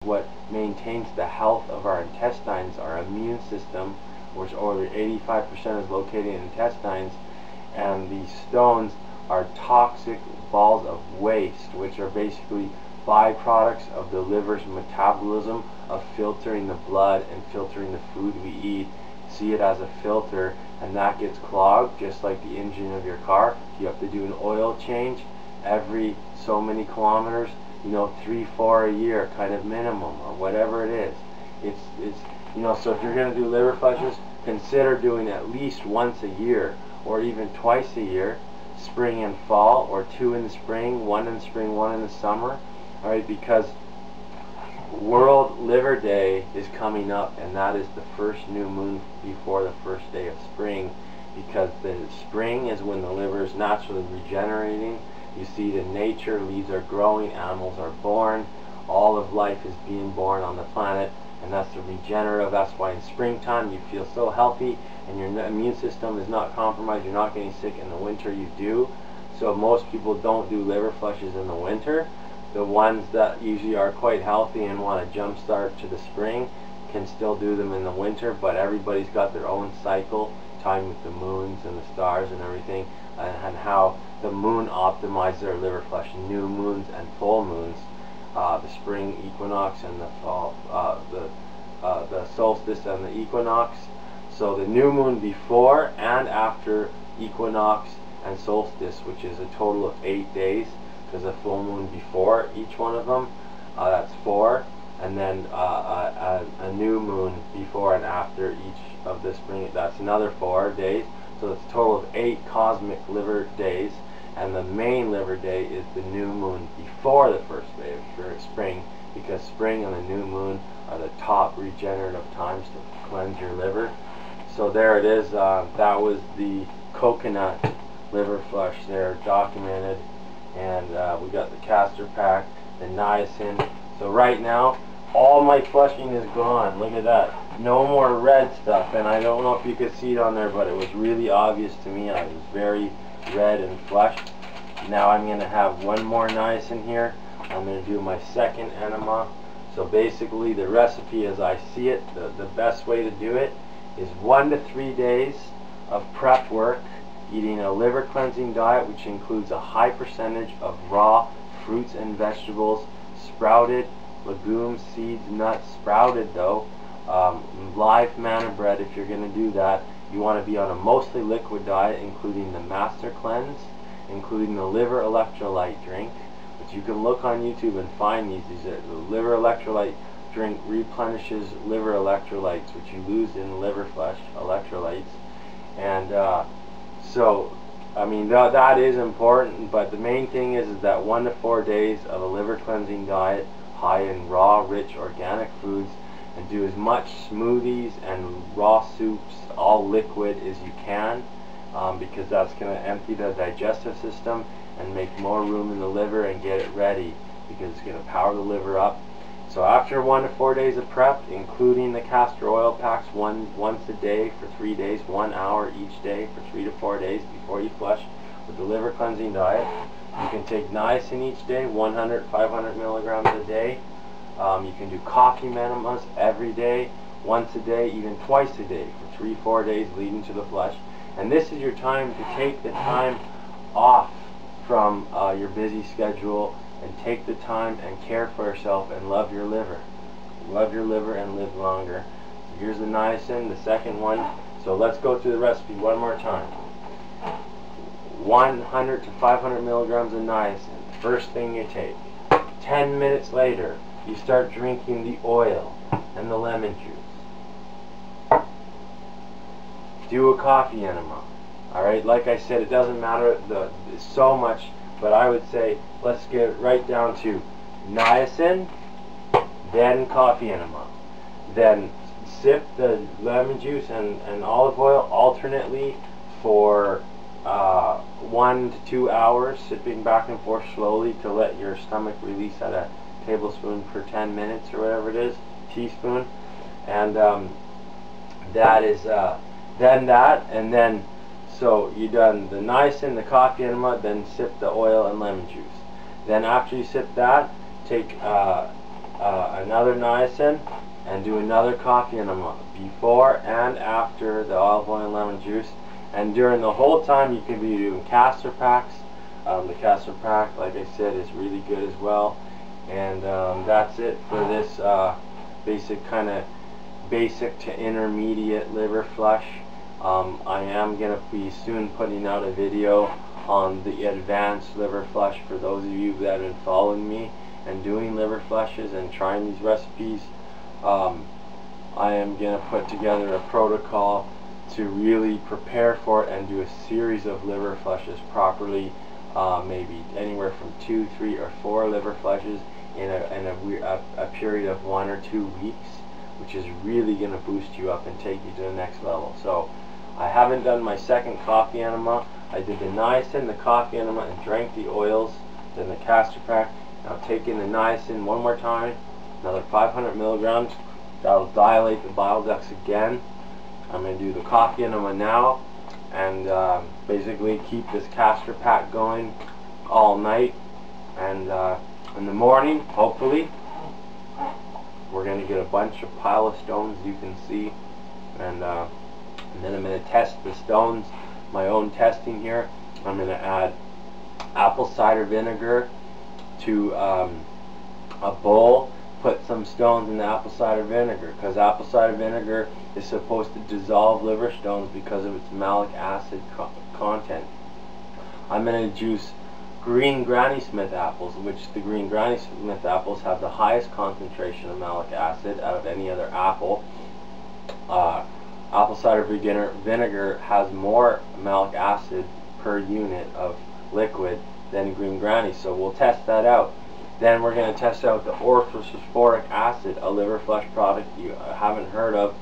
what maintains the health of our intestines, our immune system, which over 85% is located in intestines. And these stones are toxic balls of waste, which are basically byproducts of the liver's metabolism of filtering the blood and filtering the food we eat. See it as a filter, and that gets clogged just like the engine of your car. You have to do an oil change every so many kilometers, you know, 3-4 a year kind of minimum, or whatever it is. It's you know, so if you're going to do liver flushes, consider doing at least once a year or even twice a year, spring and fall, or 2 in the spring, 1 in the spring, 1 in the summer. Alright, because World Liver Day is coming up, and that is the first new moon before the first day of spring, because the spring is when the liver is naturally regenerating. You see it in nature, leaves are growing, animals are born, all of life is being born on the planet, and that's the regenerative. That's why in springtime you feel so healthy and your immune system is not compromised, you're not getting sick. In the winter you do. So most people don't do liver flushes in the winter. The ones that usually are quite healthy and want to jumpstart to the spring can still do them in the winter, but everybody's got their own cycle, time with the moons and the stars and everything, and how the moon optimizes their liver flush. New moons and full moons, the spring equinox and the fall, the solstice and the equinox. So the new moon before and after equinox and solstice, which is a total of 8 days, because a full moon before each one of them, that's 4, and then a new moon before and after each of the spring, that's another 4 days. So it's a total of 8 cosmic liver days, and the main liver day is the new moon before the first day of spring, because spring and the new moon are the top regenerative times to cleanse your liver. So there it is. That was the coconut liver flush there, documented. And we got the Castor pack, the niacin. So right now, all my flushing is gone. Look at that. No more red stuff. And I don't know if you could see it on there, but it was really obvious to me. I was very red and flushed. Now I'm going to have one more niacin here. I'm going to do my second enema. So basically the recipe as I see it, the best way to do it is 1 to 3 days of prep work, eating a liver cleansing diet which includes a high percentage of raw fruits and vegetables, sprouted, legumes, seeds, nuts, sprouted though, live manna bread if you're going to do that. You want to be on a mostly liquid diet, including the master cleanse, including the liver electrolyte drink, which you can look on YouTube and find these. The liver electrolyte drink replenishes liver electrolytes, which you lose in liver flush electrolytes. And so, I mean, that is important, but the main thing is that 1 to 4 days of a liver cleansing diet, high in raw, rich, organic foods, and do as much smoothies and raw soups, all liquid, as you can, because that's going to empty the digestive system and make more room in the liver and get it ready, because it's going to power the liver up. So after 1 to 4 days of prep, including the castor oil packs once a day for 3 days, 1 hour each day for 3 to 4 days before you flush, with the liver cleansing diet, you can take niacin each day, 100, 500 milligrams a day. You can do coffee enemas every day, once a day, even twice a day for 3-4 days leading to the flush. And this is your time to take the time off from your busy schedule and take the time and care for yourself and love your liver. Love your liver and live longer. So here's the niacin, the second one. So let's go through the recipe one more time. 100 to 500 milligrams of niacin, first thing you take. 10 minutes later, you start drinking the oil and the lemon juice. Do a coffee enema. Alright, like I said, it doesn't matter so much, but I would say let's get right down to niacin, then coffee enema. Then sip the lemon juice and olive oil alternately for 1 to 2 hours, sipping back and forth slowly to let your stomach release at a tablespoon per 10 minutes or whatever it is, teaspoon. And that is then that, and then so you done the niacin, the coffee enema, then sip the oil and lemon juice. Then after you sip that, take another niacin and do another coffee enema before and after the olive oil and lemon juice. And during the whole time you can be doing Castor packs. The Castor pack, like I said, is really good as well. And that's it for this basic to intermediate liver flush. I am going to be soon putting out a video on the advanced liver flush for those of you that have been following me and doing liver flushes and trying these recipes. I am going to put together a protocol to really prepare for it and do a series of liver flushes properly, maybe anywhere from 2, 3, or 4 liver flushes in a period of 1 or 2 weeks, which is really going to boost you up and take you to the next level. So I haven't done my second coffee enema. I did the niacin, the coffee enema, and drank the oils, then the Castor pack. Now take in the niacin one more time, another 500 milligrams. That'll dilate the bile ducts again. I'm going to do the coffee enema now, and basically keep this Castor pack going all night. And in the morning, hopefully, we're going to get a bunch of pile of stones, you can see, and then I'm going to test the stones, my own testing here. I'm going to add apple cider vinegar to a bowl, put some stones in the apple cider vinegar, because apple cider vinegar is supposed to dissolve liver stones because of its malic acid content. I'm going to juice green Granny Smith apples, which the green Granny Smith apples have the highest concentration of malic acid out of any other apple. Apple cider vinegar has more malic acid per unit of liquid than green Granny, so we'll test that out. Then we're going to test out the orthophosphoric acid, a liver flush product you haven't heard of,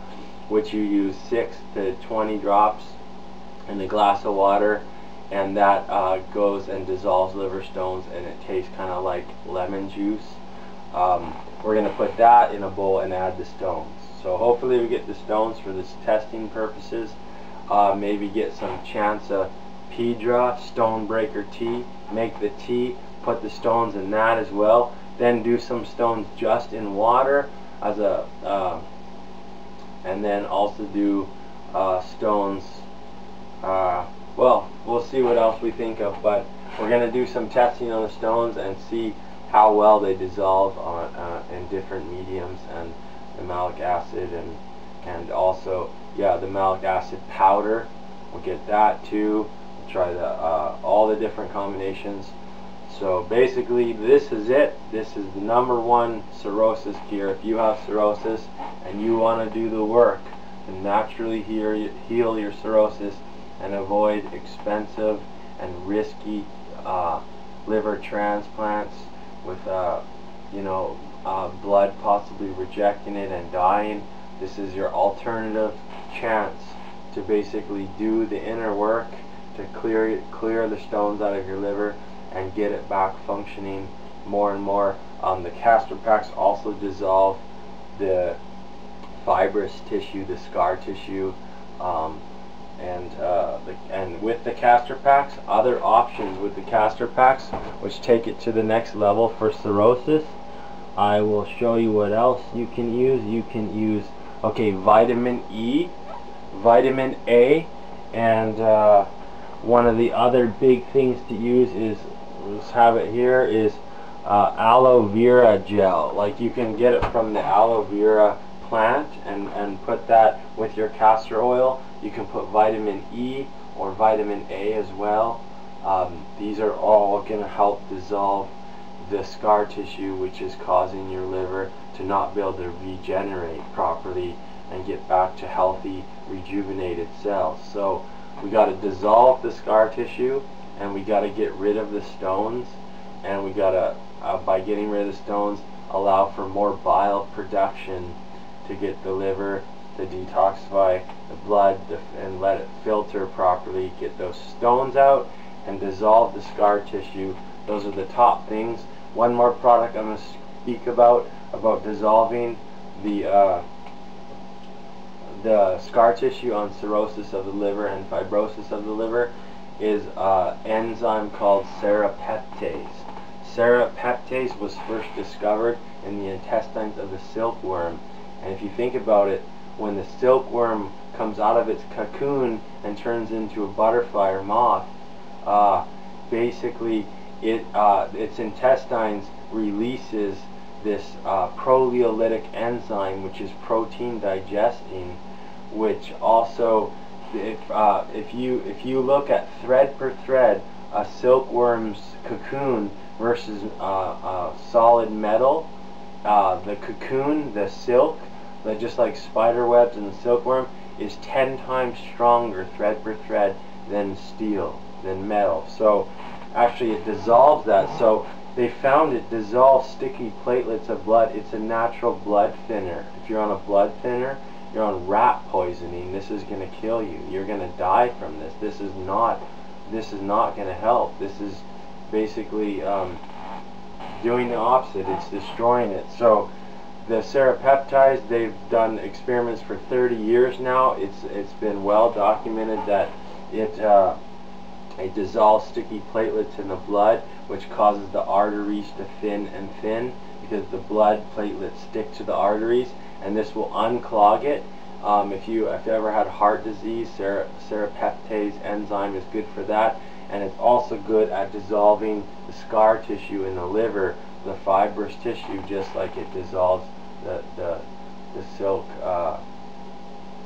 which you use 6 to 20 drops in a glass of water, and that goes and dissolves liver stones, and it tastes kind of like lemon juice. We're going to put that in a bowl and add the stones. So hopefully we get the stones for this testing purposes. Maybe get some Chansa Pedra stone breaker tea, make the tea, put the stones in that as well, then do some stones just in water as a and then also do stones, well, we'll see what else we think of, but we're going to do some testing on the stones and see how well they dissolve on in different mediums, and the malic acid, and also, yeah, the malic acid powder. We'll get that too. We'll try the all the different combinations. So basically, this is it. This is the #1 cirrhosis cure. If you have cirrhosis and you want to do the work to naturally heal your cirrhosis and avoid expensive and risky liver transplants with blood possibly rejecting it and dying, this is your alternative chance to basically do the inner work to clear the stones out of your liver and get it back functioning more and more. The Castor packs also dissolve the fibrous tissue, the scar tissue, and with the Castor packs, other options with the Castor packs which take it to the next level for cirrhosis. I will show you what else you can use. You can use, okay, vitamin E, vitamin A, and one of the other big things to use is, let's have it here, is aloe vera gel. Like, you can get it from the aloe vera plant and put that with your castor oil. You can put vitamin E or vitamin A as well. These are all going to help dissolve the scar tissue which is causing your liver to not be able to regenerate properly and get back to healthy, rejuvenated cells. So we got to dissolve the scar tissue, and we got to get rid of the stones, and we got to, by getting rid of the stones, allow for more bile production to get the liver to detoxify the blood and let it filter properly, get those stones out, and dissolve the scar tissue. Those are the top things. One more product I'm going to speak about dissolving the scar tissue on cirrhosis of the liver and fibrosis of the liver is enzyme called serrapeptase. Serrapeptase was first discovered in the intestines of the silkworm. And if you think about it, when the silkworm comes out of its cocoon and turns into a butterfly or moth, basically its intestines releases this proteolytic enzyme, which is protein digesting, which also, if you look at thread per thread, a silkworm's cocoon versus solid metal, the cocoon, the silk, just like spider webs and the silkworm, is 10 times stronger thread per thread than steel, than metal. So actually it dissolves that. So they found it dissolves sticky platelets of blood. It's a natural blood thinner. If you're on a blood thinner, you're on rat poisoning, this is going to kill you. You're going to die from this. This is not going to help. This is basically doing the opposite. It's destroying it. So the serrapeptides, they've done experiments for 30 years now. It's been well documented that it dissolves sticky platelets in the blood, which causes the arteries to thin and thin, because the blood platelets stick to the arteries, and this will unclog it. If you ever had heart disease, serrapeptase enzyme is good for that, and it's also good at dissolving the scar tissue in the liver, the fibrous tissue, just like it dissolves the silk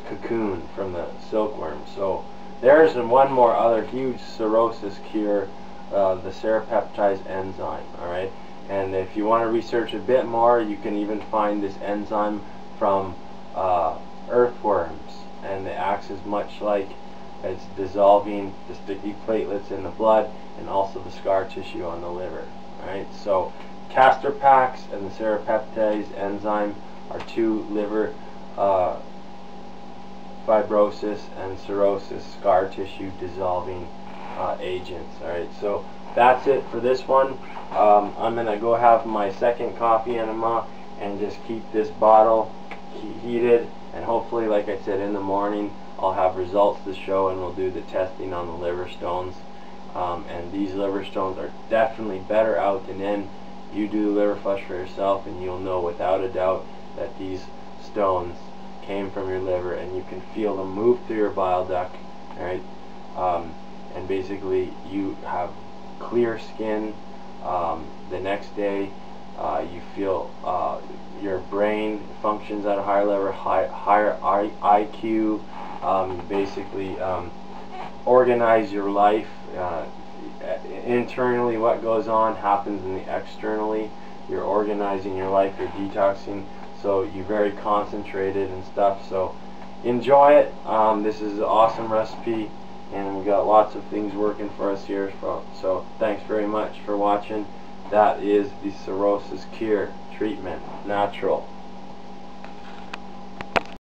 cocoon from the silkworm. So there's one more other huge cirrhosis cure, the serrapeptase enzyme. Alright, and if you want to research a bit more, you can even find this enzyme from earthworms, and it acts as much like it's dissolving the sticky platelets in the blood and also the scar tissue on the liver. Alright, so Castor packs and the serrapeptase enzyme are two liver fibrosis and cirrhosis scar tissue dissolving agents. Alright, so that's it for this one. I'm going to go have my second coffee enema and just keep this bottle heated, and hopefully, like I said, in the morning I'll have results to show, and we'll do the testing on the liver stones. And these liver stones are definitely better out than in. You do the liver flush for yourself and you'll know without a doubt that these stones came from your liver, and you can feel them move through your bile duct. Alright, and basically you have clear skin. The next day you feel your brain functions at a higher level, higher IQ. Basically organize your life. Internally, what goes on happens in the externally. You're organizing your life, you're detoxing, so you're very concentrated and stuff. So enjoy it. This is an awesome recipe, and we got lots of things working for us here. So thanks very much for watching. That is the cirrhosis cure treatment, natural.